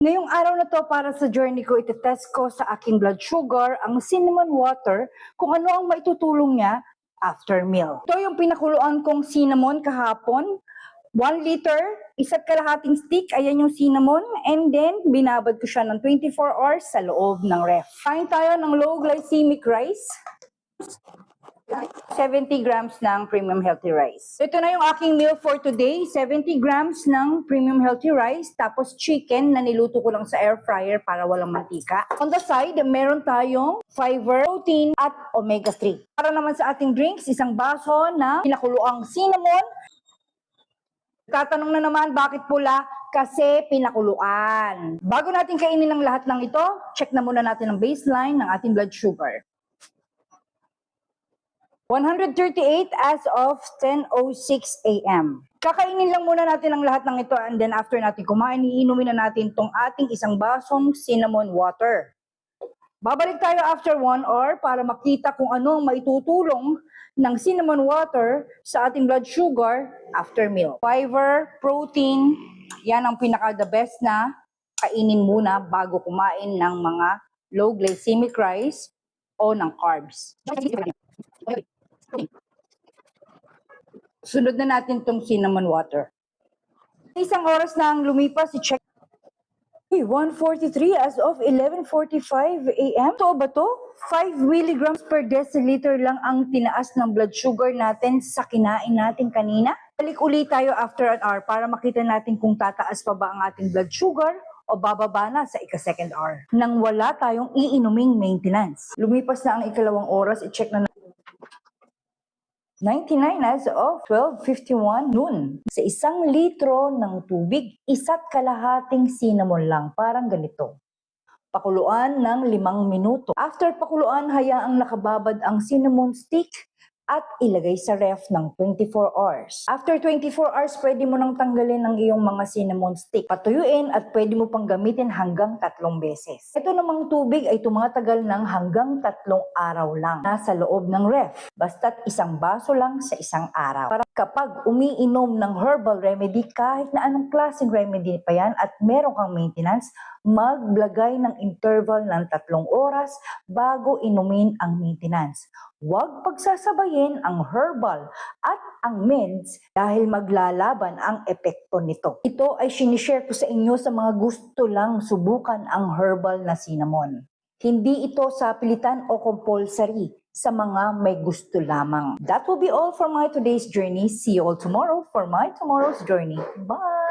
Ngayong araw na to para sa journey ko, iti-test ko sa aking blood sugar ang cinnamon water kung ano ang maitutulong niya after meal. Ito yung pinakuluan kong cinnamon kahapon. 1 liter, isa't kalahating stick, ayan yung cinnamon. And then, binabad ko siya ng 24 hours sa loob ng ref. Kain tayo ng low glycemic rice. 70 grams ng premium healthy rice. Ito na yung aking meal for today. 70 grams ng premium healthy rice, tapos chicken na niluto ko lang sa air fryer para walang mantika. On the side, meron tayong fiber, protein, at omega-3. Para naman sa ating drinks, isang baso na pinakuluang cinnamon. Tatanong na naman, bakit pula? Kasi pinakuluan. Bago natin kainin ang lahat ng ito, check na muna natin ang baseline ng ating blood sugar. 138 as of 10:06 a.m. Kakainin lang muna natin ang lahat ng ito, and then after natin kumain, iinumin na natin tong ating isang basong cinnamon water. Babalik tayo after 1 hour para makita kung ano ang maitutulong ng cinnamon water sa ating blood sugar after meal. Fiber, protein, yan ang pinaka-the best na kainin muna bago kumain ng mga low glycemic rice o ng carbs. Sunod na natin tong cinnamon water. Isang oras na ang lumipas, i-check. 1:43 as of 11:45 a.m. Ito ba to? 5 milligrams per deciliter lang ang tinaas ng blood sugar natin sa kinain natin kanina. Balik ulit tayo after an hour para makita natin kung tataas pa ba ang ating blood sugar o bababa na sa ika-second hour. Nang wala tayong iinuming maintenance. Lumipas na ang ikalawang oras, i-check na 99 as of 12:51 noon. Sa 1 litro ng tubig, isa't kalahating cinnamon lang, parang ganito. Pakuluan ng 5 minuto. After pakuluan, hayaang nakababad ang cinnamon stick at ilagay sa ref ng 24 hours. After 24 hours, pwede mo nang tanggalin ang iyong mga cinnamon stick. Patuyuin at pwede mo pang gamitin hanggang 3 beses. Ito namang tubig ay tumatagal ng hanggang 3 araw lang. Nasa loob ng ref. Basta't isang baso lang sa isang araw. Para kapag umiinom ng herbal remedy, kahit na anong klaseng remedy pa yan at meron kang maintenance, maglagay ng interval ng 3 oras bago inumin ang maintenance. Huwag pagsasabayin ang herbal at ang meds dahil maglalaban ang epekto nito. Ito ay sinishare ko sa inyo sa mga gusto lang subukan ang herbal na cinnamon. Hindi ito sapilitan o compulsory sa mga may gusto lamang. That will be all for my today's journey. See you all tomorrow for my tomorrow's journey. Bye!